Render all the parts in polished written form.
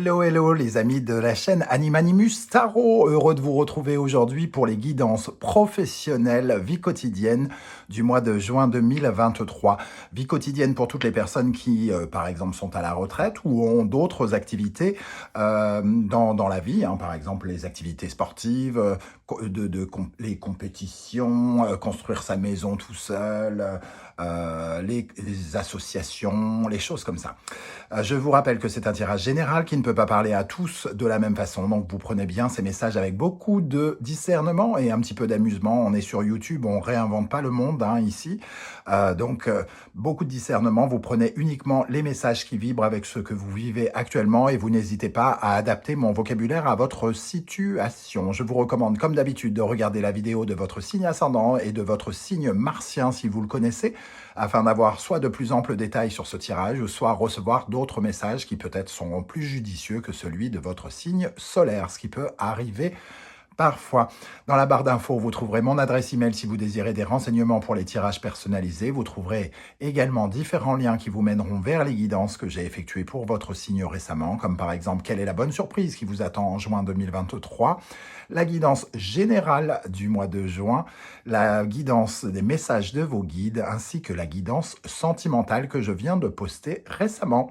Hello, hello les amis de la chaîne Animanimus Tarot, heureux de vous retrouver aujourd'hui pour les guidances professionnelles vie quotidienne du mois de juin 2023. Vie quotidienne pour toutes les personnes qui, par exemple, sont à la retraite ou ont d'autres activités dans la vie, hein, par exemple les activités sportives, les compétitions, construire sa maison tout seul, les associations, les choses comme ça. Je vous rappelle que c'est un tirage général qui ne peut pas parler à tous de la même façon. Donc, vous prenez bien ces messages avec beaucoup de discernement et un petit peu d'amusement. On est sur YouTube, on réinvente pas le monde ici. Beaucoup de discernement. Vous prenez uniquement les messages qui vibrent avec ce que vous vivez actuellement et vous n'hésitez pas à adapter mon vocabulaire à votre situation. Je vous recommande, comme d'habitude, de regarder la vidéo de votre signe ascendant et de votre signe martien si vous le connaissez, afin d'avoir soit de plus amples détails sur ce tirage, soit recevoir d'autres messages qui peut-être sont plus judicieux que celui de votre signe solaire, ce qui peut arriver parfois. Dans la barre d'infos, vous trouverez mon adresse email si vous désirez des renseignements pour les tirages personnalisés. Vous trouverez également différents liens qui vous mèneront vers les guidances que j'ai effectuées pour votre signe récemment, comme par exemple quelle est la bonne surprise qui vous attend en juin 2023, la guidance générale du mois de juin, la guidance des messages de vos guides, ainsi que la guidance sentimentale que je viens de poster récemment.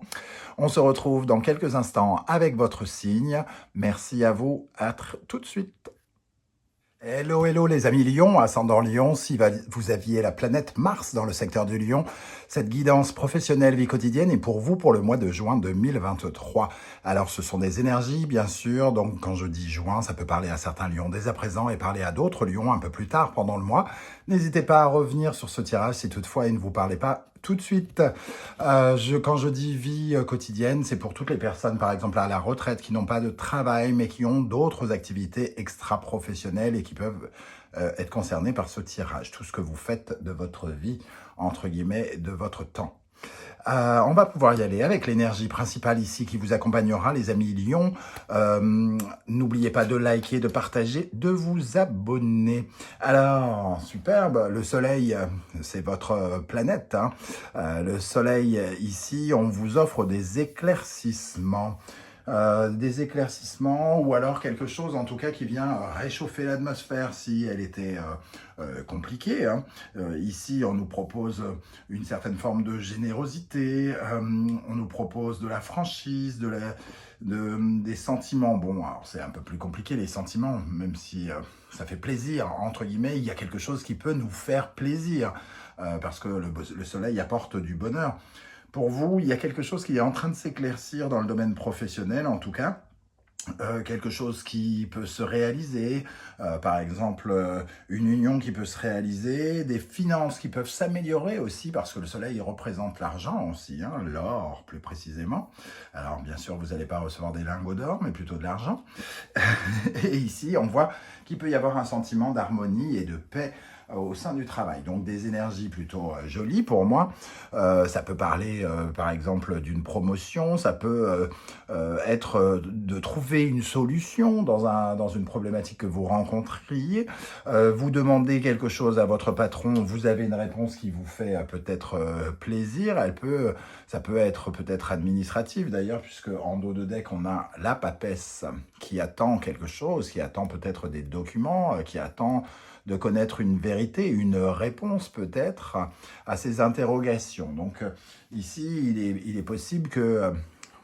On se retrouve dans quelques instants avec votre signe. Merci à vous, tout de suite. Hello, hello les amis Lion, ascendant Lion, si vous aviez la planète Mars dans le secteur du Lion, cette guidance professionnelle vie quotidienne est pour vous pour le mois de juin 2023. Alors ce sont des énergies bien sûr, donc quand je dis juin, ça peut parler à certains lions dès à présent et parler à d'autres lions un peu plus tard pendant le mois. N'hésitez pas à revenir sur ce tirage si toutefois il ne vous parlait pas tout de suite. Quand je dis vie quotidienne, c'est pour toutes les personnes, par exemple à la retraite, qui n'ont pas de travail, mais qui ont d'autres activités extra-professionnelles et qui peuvent être concernées par ce tirage. Tout ce que vous faites de votre vie, entre guillemets, de votre temps. On va pouvoir y aller avec l'énergie principale ici qui vous accompagnera, les amis Lion. N'oubliez pas de liker, de partager, de vous abonner. Alors, superbe, le soleil, c'est votre planète. Le soleil, ici, on vous offre des éclaircissements. Ou alors quelque chose en tout cas qui vient réchauffer l'atmosphère si elle était compliquée. Ici, on nous propose une certaine forme de générosité, on nous propose de la franchise, des sentiments. Bon, alors c'est un peu plus compliqué les sentiments, même si ça fait plaisir, entre guillemets, il y a quelque chose qui peut nous faire plaisir, parce que le soleil apporte du bonheur. Pour vous, il y a quelque chose qui est en train de s'éclaircir dans le domaine professionnel, en tout cas. Quelque chose qui peut se réaliser, par exemple une union qui peut se réaliser, des finances qui peuvent s'améliorer aussi, parce que le soleil représente l'argent aussi, l'or plus précisément. Alors bien sûr, vous n'allez pas recevoir des lingots d'or, mais plutôt de l'argent. Et ici, on voit qu'il peut y avoir un sentiment d'harmonie et de paix au sein du travail. Donc des énergies plutôt jolies pour moi. Ça peut parler par exemple d'une promotion, ça peut être de trouver une solution dans une problématique que vous rencontriez. Vous demandez quelque chose à votre patron, vous avez une réponse qui vous fait peut-être plaisir. Ça peut être peut-être administratif d'ailleurs, puisque en dos de deck on a la papesse qui attend quelque chose, qui attend peut-être des documents, qui attend de connaître une vérité, une réponse peut-être à ces interrogations. Donc ici, il est possible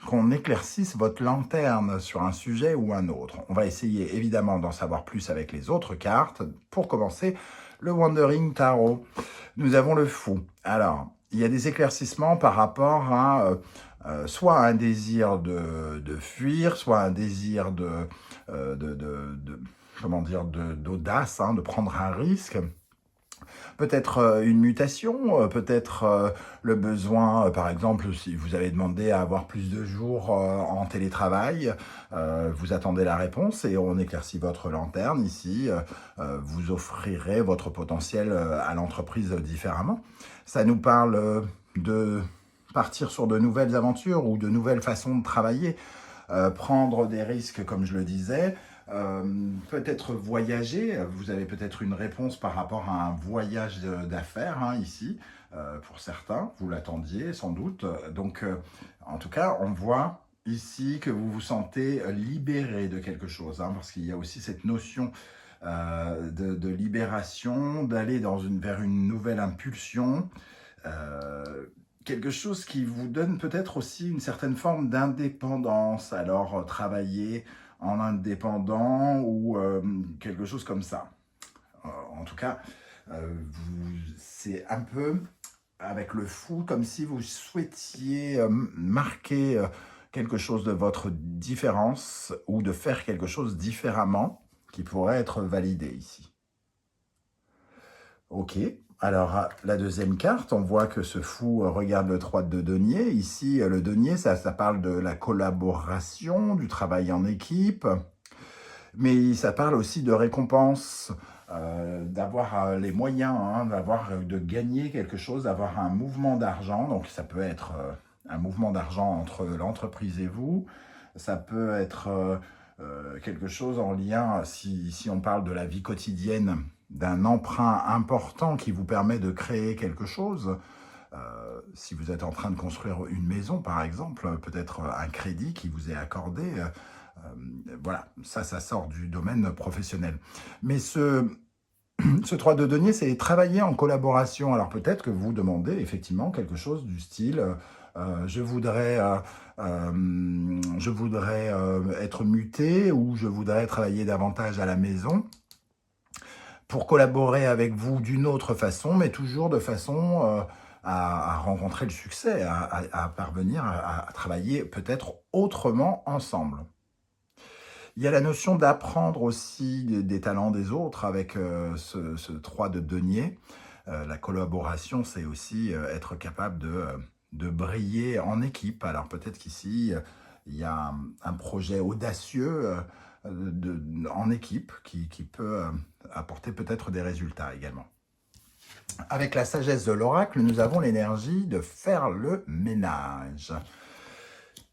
qu'on éclaircisse votre lanterne sur un sujet ou un autre. On va essayer évidemment d'en savoir plus avec les autres cartes. Pour commencer, le Wandering Tarot. Nous avons le Fou. Alors, il y a des éclaircissements par rapport à soit un désir de fuir, soit un désir d'audace, de prendre un risque. Peut-être une mutation, peut-être le besoin, par exemple, si vous avez demandé à avoir plus de jours en télétravail, vous attendez la réponse et on éclaircit votre lanterne ici, vous offrirez votre potentiel à l'entreprise différemment. Ça nous parle de partir sur de nouvelles aventures ou de nouvelles façons de travailler, prendre des risques, comme je le disais, peut-être voyager. Vous avez peut-être une réponse par rapport à un voyage d'affaires ici, pour certains, vous l'attendiez sans doute. Donc, en tout cas, on voit ici que vous vous sentez libéré de quelque chose, hein, parce qu'il y a aussi cette notion de libération, d'aller vers une nouvelle impulsion, euh, quelque chose qui vous donne peut-être aussi une certaine forme d'indépendance. Alors, travailler en indépendant ou quelque chose comme ça. En tout cas, c'est un peu avec le fou, comme si vous souhaitiez marquer quelque chose de votre différence ou de faire quelque chose différemment qui pourrait être validé ici. Ok, alors la deuxième carte, on voit que ce fou regarde le 3 de denier. Ici, le denier, ça parle de la collaboration, du travail en équipe, mais ça parle aussi de récompense, d'avoir les moyens, hein, de gagner quelque chose, d'avoir un mouvement d'argent. Donc ça peut être un mouvement d'argent entre l'entreprise et vous. Ça peut être quelque chose en lien, si on parle de la vie quotidienne, d'un emprunt important qui vous permet de créer quelque chose. Si vous êtes en train de construire une maison, par exemple, peut-être un crédit qui vous est accordé. Voilà, ça sort du domaine professionnel. Mais ce 3 de denier, c'est travailler en collaboration. Alors peut-être que vous demandez effectivement quelque chose du style je voudrais être muté ou je voudrais travailler davantage à la maison pour collaborer avec vous d'une autre façon, mais toujours de façon à rencontrer le succès, à parvenir à travailler peut-être autrement ensemble. Il y a la notion d'apprendre aussi des talents des autres avec ce 3 de denier. La collaboration, c'est aussi être capable de briller en équipe. Alors peut-être qu'ici, il y a un projet audacieux en équipe qui peut apporter peut-être des résultats également. Avec la sagesse de l'oracle, nous avons l'énergie de faire le ménage.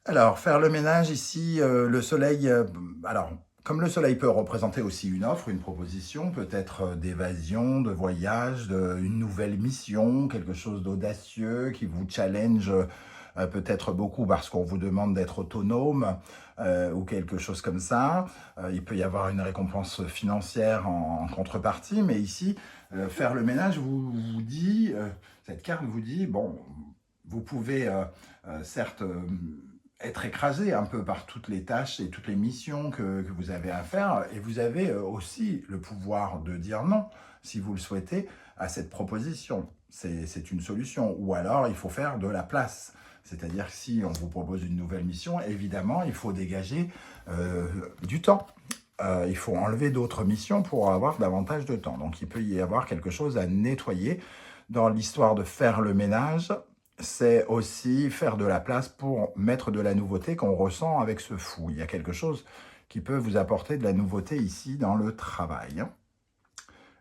Alors, faire le ménage ici, le soleil, alors, comme le soleil peut représenter aussi une offre, une proposition, peut-être d'évasion, de voyage, une nouvelle mission, quelque chose d'audacieux qui vous challenge peut-être beaucoup parce qu'on vous demande d'être autonome ou quelque chose comme ça. Il peut y avoir une récompense financière en contrepartie, mais ici, faire le ménage vous dit, cette carte vous dit, bon, vous pouvez certes être écrasé un peu par toutes les tâches et toutes les missions que vous avez à faire, et vous avez aussi le pouvoir de dire non, si vous le souhaitez, à cette proposition. C'est une solution. Ou alors, il faut faire de la place. C'est-à-dire que si on vous propose une nouvelle mission, évidemment, il faut dégager du temps. Il faut enlever d'autres missions pour avoir davantage de temps. Donc, il peut y avoir quelque chose à nettoyer. Dans l'histoire de faire le ménage, c'est aussi faire de la place pour mettre de la nouveauté qu'on ressent avec ce fou. Il y a quelque chose qui peut vous apporter de la nouveauté ici dans le travail.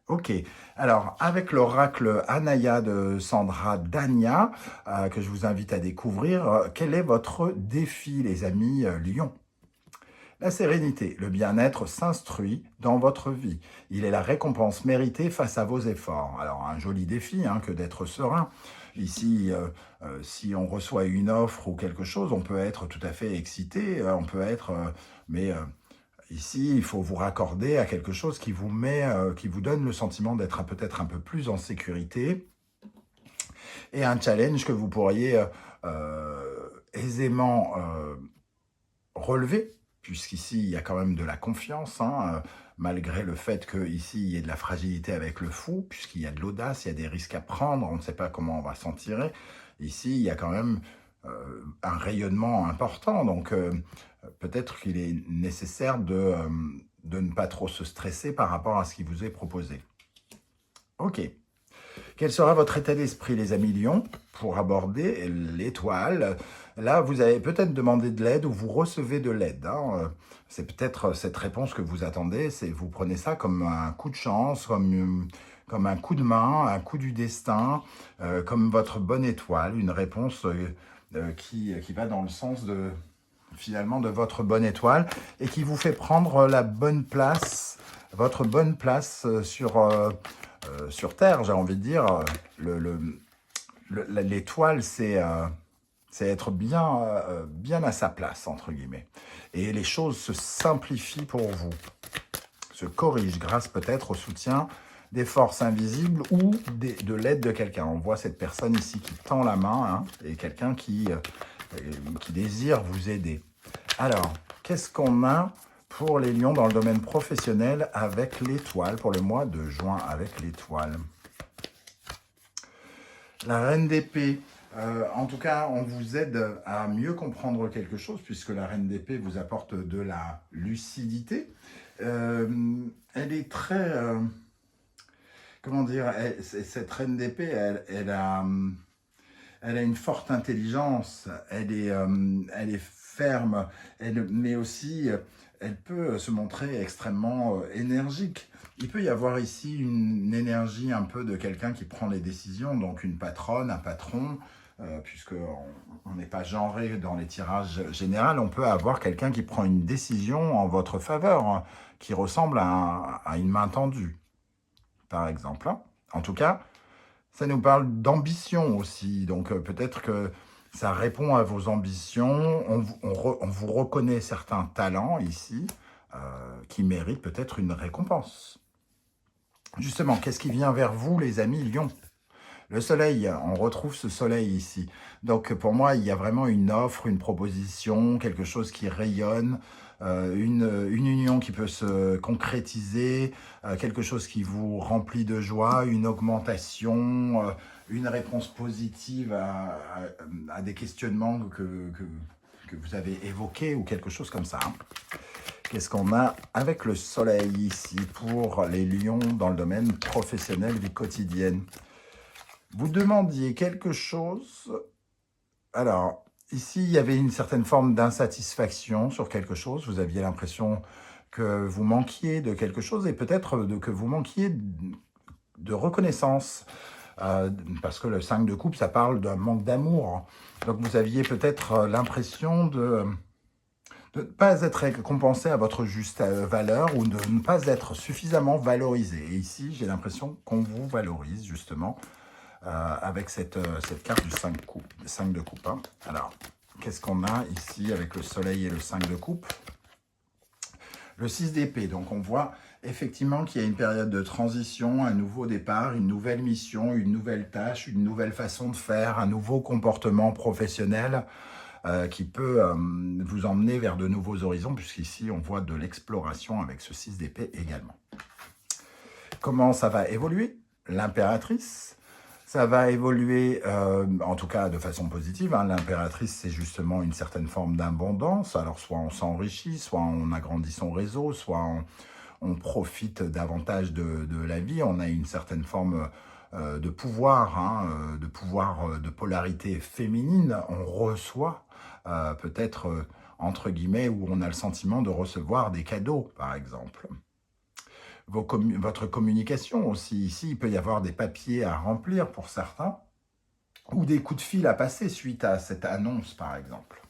Ok, alors avec l'oracle Anaya de Sandra Dania, que je vous invite à découvrir, quel est votre défi, les amis Lion? La sérénité, le bien-être s'instruit dans votre vie. Il est la récompense méritée face à vos efforts. Alors, un joli défi que d'être serein. Ici, si on reçoit une offre ou quelque chose, on peut être tout à fait excité, on peut être... mais ici, il faut vous raccorder à quelque chose qui qui vous donne le sentiment d'être peut-être un peu plus en sécurité. Et un challenge que vous pourriez aisément relever, puisqu'ici, il y a quand même de la confiance, malgré le fait qu'ici, il y ait de la fragilité avec le fou, puisqu'il y a de l'audace, il y a des risques à prendre, on ne sait pas comment on va s'en tirer. Ici, il y a quand même un rayonnement important, donc peut-être qu'il est nécessaire de ne pas trop se stresser par rapport à ce qui vous est proposé. Ok. Quel sera votre état d'esprit, les amis Lions, pour aborder l'étoile? Là, vous avez peut-être demandé de l'aide ou vous recevez de l'aide. C'est peut-être cette réponse que vous attendez. Vous prenez ça comme un coup de chance, comme un coup de main, un coup du destin, comme votre bonne étoile, une réponse qui va dans le sens finalement de votre bonne étoile et qui vous fait prendre la bonne place, votre bonne place sur Terre, j'ai envie de dire. L'étoile, c'est C'est être bien, bien à sa place, entre guillemets. Et les choses se simplifient pour vous, se corrigent grâce peut-être au soutien des forces invisibles ou de l'aide de quelqu'un. On voit cette personne ici qui tend la main, hein, et quelqu'un qui désire vous aider. Alors, qu'est-ce qu'on a pour les lions dans le domaine professionnel avec l'étoile, pour le mois de juin avec l'étoile? La reine d'épée, en tout cas, on vous aide à mieux comprendre quelque chose, puisque la reine d'épée vous apporte de la lucidité. Elle est très... comment dire, cette reine d'épée, elle a une forte intelligence, elle est ferme, mais aussi elle peut se montrer extrêmement énergique. Il peut y avoir ici une énergie un peu de quelqu'un qui prend les décisions, donc une patronne, un patron, puisqu'on n'est pas genré dans les tirages généraux, on peut avoir quelqu'un qui prend une décision en votre faveur, hein, qui ressemble à une main tendue, par exemple, hein. En tout cas, ça nous parle d'ambition aussi, donc peut-être que ça répond à vos ambitions. On vous reconnaît certains talents ici qui méritent peut-être une récompense. Justement, qu'est-ce qui vient vers vous, les amis lions? Le soleil, on retrouve ce soleil ici. Donc pour moi, il y a vraiment une offre, une proposition, quelque chose qui rayonne, une union qui peut se concrétiser, quelque chose qui vous remplit de joie, une augmentation, une réponse positive à des questionnements que vous avez évoqués ou quelque chose comme ça, hein. Qu'est-ce qu'on a avec le soleil ici pour les lions dans le domaine professionnel, vie quotidienne? Vous demandiez quelque chose. Alors, ici, il y avait une certaine forme d'insatisfaction sur quelque chose. Vous aviez l'impression que vous manquiez de quelque chose et peut-être que vous manquiez de reconnaissance. Parce que le 5 de coupe, ça parle d'un manque d'amour. Donc, vous aviez peut-être l'impression de ne pas être récompensé à votre juste valeur ou de ne pas être suffisamment valorisé. Et ici, j'ai l'impression qu'on vous valorise, justement, avec cette carte du 5 de coupe. Hein. Alors, qu'est-ce qu'on a ici avec le soleil et le 5 de coupe? Le 6 d'épée, donc on voit effectivement qu'il y a une période de transition, un nouveau départ, une nouvelle mission, une nouvelle tâche, une nouvelle façon de faire, un nouveau comportement professionnel qui peut vous emmener vers de nouveaux horizons, puisqu'ici on voit de l'exploration avec ce 6 d'épée également. Comment ça va évoluer? L'impératrice, ça va évoluer, en tout cas de façon positive, hein. L'impératrice, c'est justement une certaine forme d'abondance. Alors, soit on s'enrichit, soit on agrandit son réseau, soit on profite davantage de la vie. On a une certaine forme de pouvoir, hein, de polarité féminine. On reçoit peut-être, entre guillemets, où on a le sentiment de recevoir des cadeaux, par exemple. Votre communication aussi. Ici, il peut y avoir des papiers à remplir pour certains, ou des coups de fil à passer suite à cette annonce, par exemple.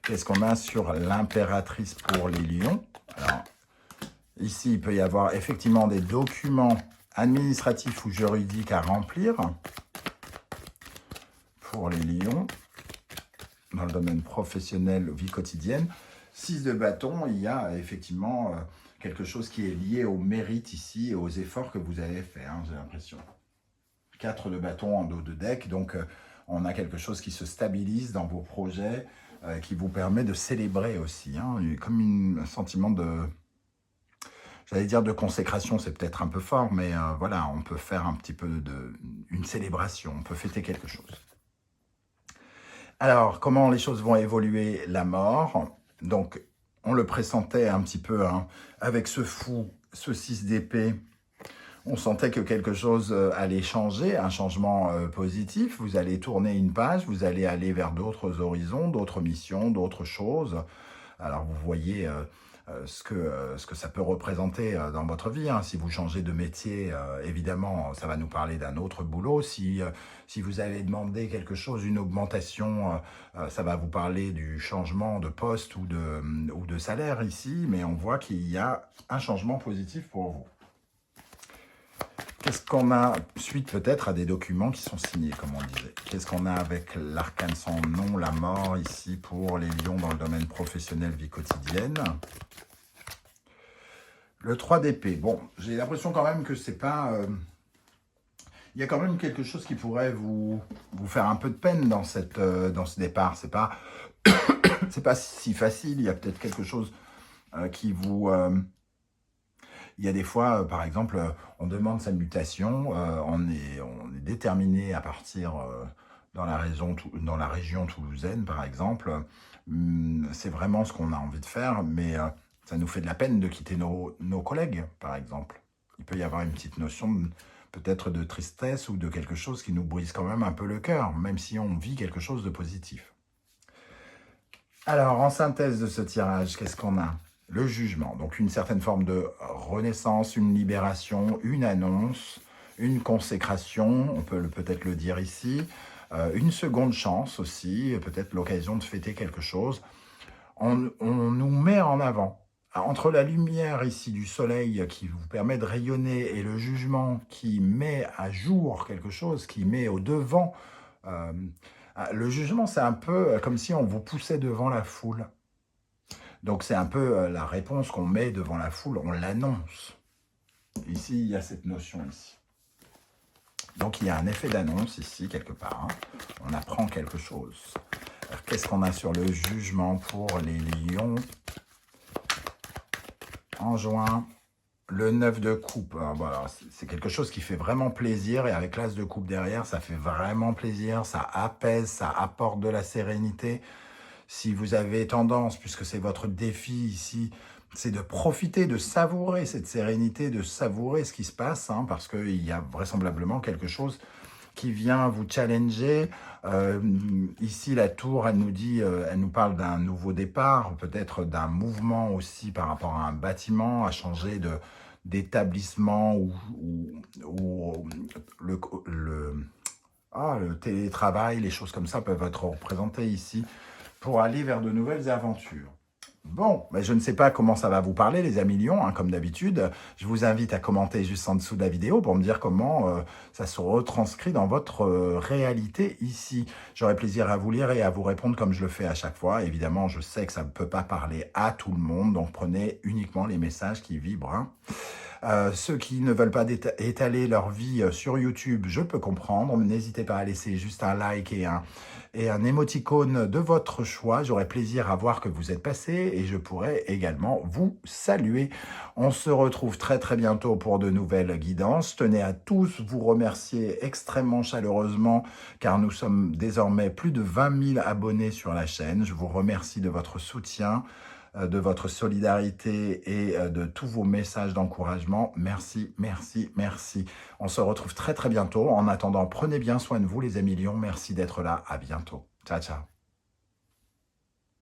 Qu'est-ce qu'on a sur l'impératrice pour les lions? Alors, ici, il peut y avoir effectivement des documents administratifs ou juridiques à remplir pour les lions, dans le domaine professionnel, vie quotidienne. 6 de bâton, il y a effectivement quelque chose qui est lié au mérite ici et aux efforts que vous avez fait, hein, j'ai l'impression. 4 de bâton en dos de deck, donc on a quelque chose qui se stabilise dans vos projets, qui vous permet de célébrer aussi, hein, comme un sentiment de, j'allais dire de consécration, c'est peut-être un peu fort, mais voilà, on peut faire un petit peu une célébration, on peut fêter quelque chose. Alors, comment les choses vont évoluer? La mort, donc on le pressentait un petit peu, hein, avec ce fou, ce 6 d'épée, on sentait que quelque chose allait changer, un changement positif. Vous allez tourner une page, vous allez aller vers d'autres horizons, d'autres missions, d'autres choses. Alors vous voyez ce que ça peut représenter dans votre vie, hein. Si vous changez de métier, évidemment, ça va nous parler d'un autre boulot. Si vous allez demander quelque chose, une augmentation, ça va vous parler du changement de poste ou de salaire ici. Mais on voit qu'il y a un changement positif pour vous. Qu'est-ce qu'on a suite peut-être à des documents qui sont signés, comme on disait. Qu'est-ce qu'on a avec l'arcane sans nom, la mort, ici, pour les lions dans le domaine professionnel, vie quotidienne. Le 3 d'épée. Bon, j'ai l'impression quand même que c'est pas... il y a quand même quelque chose qui pourrait vous faire un peu de peine dans ce départ. C'est pas, c'est pas si facile. Il y a peut-être quelque chose qui vous... il y a des fois, par exemple, on demande sa mutation, on est déterminé à partir dans la région toulousaine, par exemple. C'est vraiment ce qu'on a envie de faire, mais ça nous fait de la peine de quitter nos collègues, par exemple. Il peut y avoir une petite notion peut-être de tristesse ou de quelque chose qui nous brise quand même un peu le cœur, même si on vit quelque chose de positif. Alors, en synthèse de ce tirage, qu'est-ce qu'on a ? Le jugement, donc une certaine forme de renaissance, une libération, une annonce, une consécration, on peut peut-être le dire ici, une seconde chance aussi, peut-être l'occasion de fêter quelque chose. On nous met en avant. Entre la lumière ici du soleil qui vous permet de rayonner et le jugement qui met à jour quelque chose, qui met au devant, le jugement c'est un peu comme si on vous poussait devant la foule. Donc c'est un peu la réponse qu'on met devant la foule, on l'annonce. Ici, il y a cette notion ici. Donc il y a un effet d'annonce ici, quelque part. On apprend quelque chose. Qu'est-ce qu'on a sur le jugement pour les lions en juin? Le 9 de coupe, voilà, c'est quelque chose qui fait vraiment plaisir. Et avec l'as de coupe derrière, ça fait vraiment plaisir. Ça apaise, ça apporte de la sérénité. Si vous avez tendance, puisque c'est votre défi ici, c'est de profiter, de savourer cette sérénité, de savourer ce qui se passe, parce qu'il y a vraisemblablement quelque chose qui vient vous challenger. Ici, la tour, elle nous dit, elle nous parle d'un nouveau départ, peut-être d'un mouvement aussi par rapport à un bâtiment, à changer d'établissement ou le télétravail, les choses comme ça peuvent être représentées ici pour aller vers de nouvelles aventures. Bon, ben je ne sais pas comment ça va vous parler, les amis lions, comme d'habitude. Je vous invite à commenter juste en dessous de la vidéo pour me dire comment ça se retranscrit dans votre réalité ici. J'aurai plaisir à vous lire et à vous répondre comme je le fais à chaque fois. Évidemment, je sais que ça ne peut pas parler à tout le monde, donc prenez uniquement les messages qui vibrent. Ceux qui ne veulent pas étaler leur vie sur YouTube, je peux comprendre. N'hésitez pas à laisser juste un like et un émoticône de votre choix. J'aurai plaisir à voir que vous êtes passé et je pourrai également vous saluer. On se retrouve très très bientôt pour de nouvelles guidances. Tenez à tous vous remercier extrêmement chaleureusement car nous sommes désormais plus de 20 000 abonnés sur la chaîne. Je vous remercie de votre soutien, de votre solidarité et de tous vos messages d'encouragement. Merci, merci, merci. On se retrouve très très bientôt. En attendant, prenez bien soin de vous les amis lions. Merci d'être là. À bientôt. Ciao, ciao.